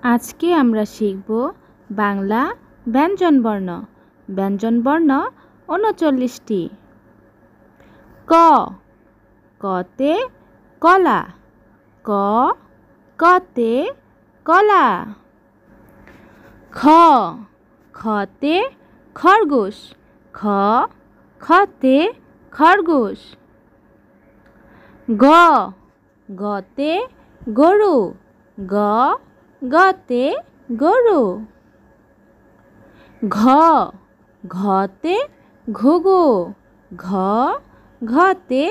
আজকে আমরা শিখব বাংলা ব্যঞ্জনবর্ণ। ব্যঞ্জনবর্ণ ৩৯টি। ক, কতে কলা, ক, কতে কলা। খ, খতে খরগোশ, খ, খতে খরগোশ। গ, গতে গরু, গ, গতে গরু। ঘ, ঘতে ঘুঘু, ঘ, ঘতে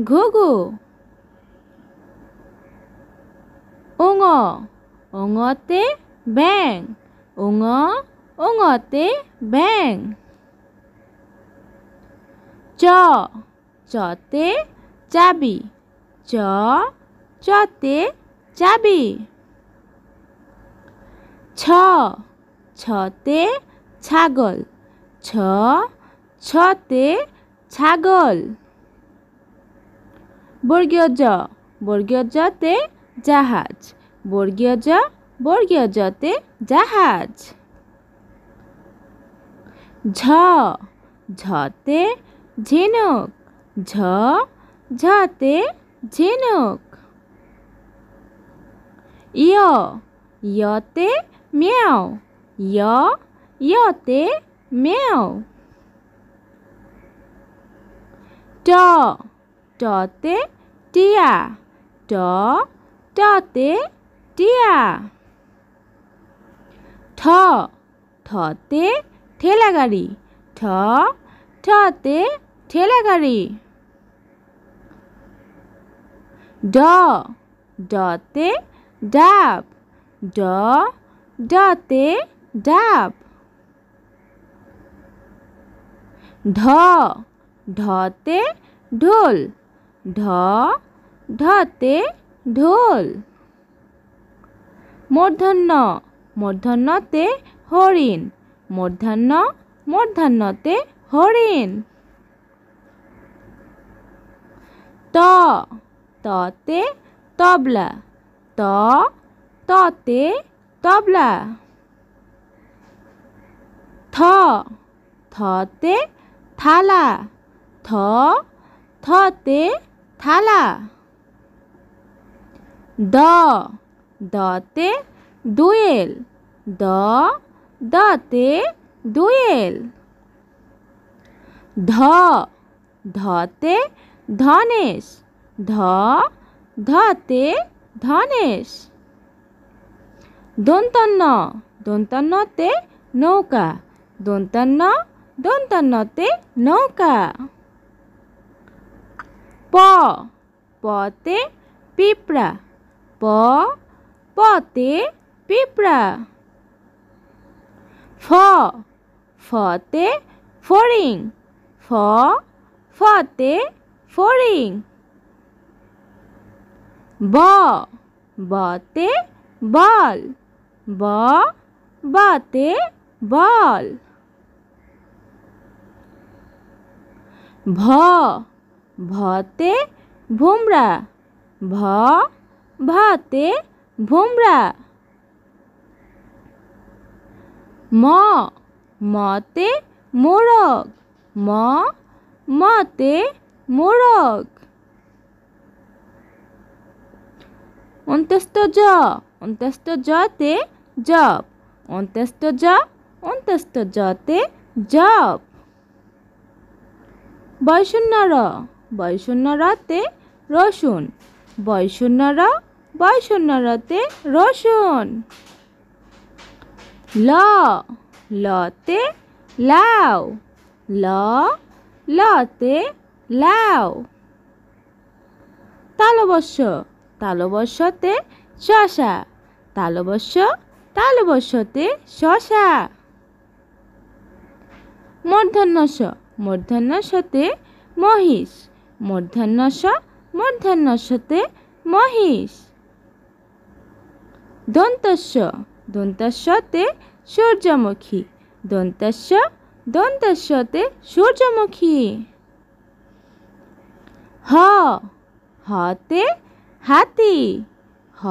ঘুঘু। ঙ, ঙতে ব্যাঙ, ঙ, ঙতে ব্যাঙ। চ, চতে চাবি, চ, চতে চাবি। ছ, ছতে ছাগল, ছ, ছতে ছাগল। বর্গীয় জ, বর্গীয় জতে জাহাজ, বর্গীয় জ, বর্গীয় জতে জাহাজ। ঝ, ঝতে ঝিনুক, ঝ, ঝতে ঝিনুক। ইয়, ইয়তে মেয়াও, ইয়, ইয়তে মেয়াও। ট, টতে টিয়া, ট, টতে টিয়া। ঠ, ঠতে ঠেলাগাড়ি, ঠ, ঠতে ঠেলাগাড়ি। ড, ডতে ডাব, ড, ডতে ডাব। ঢ, ঢতে ঢোল, ঢ, ঢতে ঢোল। মূর্ধন্য, মূর্ধন্যতে হরিণ, মূর্ধন্য, মূর্ধন্যতে হরিণ। ত, ততে তবলা, ত, ততে তবলা। থ, থতে থালা, থ, থতে থালা। দ, দতে দোয়েল, দ, দতে দোয়েল। ধ, ধতে ধনেশ, ধ, ধতে ধনেশ। দন্তান্ন, দন্তান্নতে নৌকা, দন্তান্ন, দন্তান্নতে নৌকা। প, পতে পিঁপড়া, প, পতে পিঁপড়া। ফ, ফতে ফড়িং, ফ, ফতে ফড়িং। ব, বতে বল, ব, বতে বল। ভ, ভতে ভুমরা, ভ, ভতে ভুমরা। ম, মতে মোরগ, ম, মতে মোরগ। অন্ত্যেষ্ঠ জ, অন্ত্যেষ্ঠ জতে জব, অন্ত্যেষ্ঠ জ, অন্ত্যেষ্ঠ জতে জব। বয়শূন্য র, বয়শূন্য রতে রসুন, বয়শূন্য র, বয়শূন্য রতে রসুন। ল, লতে লাউ, ল, লতে লাউ। তালবস্য, তালবস্যতে শসা, তালবস্য, তালবস্যতে শসা। মূর্ধন্য ষ, মূর্ধন্য ষতে মহিষ, মূর্ধন্য ষ, মূর্ধন্য ষতে মহিষ। দন্তস্য, দন্তস্যতে সূর্যমুখী, দন্তস্য, দন্তস্যতে সূর্যমুখী। হ, হতে হাতি, হ,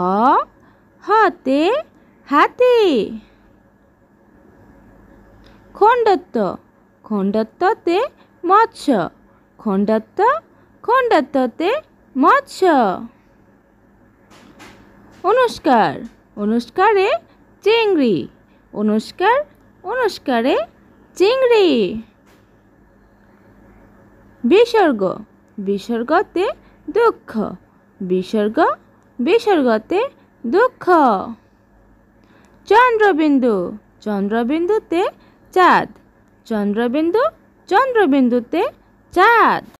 হতে হাতি। খণ্ডত্ব, খণ্ডত্বতে মৎস্য, খণ্ডত্ব, খণ্ডত্বতে মৎস্য। অনুষ্কার, অনুষ্কারে চিংড়ি, অনুষ্কার, অনুষ্কারে চিংড়ি। বিসর্গ, বিসর্গতে দুঃখ, বিসর্গ, বিসর্গতে দুঃখ। চন্দ্রবিন্দু, চন্দ্রবিন্দুতে চাঁদ, চন্দ্রবিন্দু, চন্দ্রবিন্দুতে চাঁদ।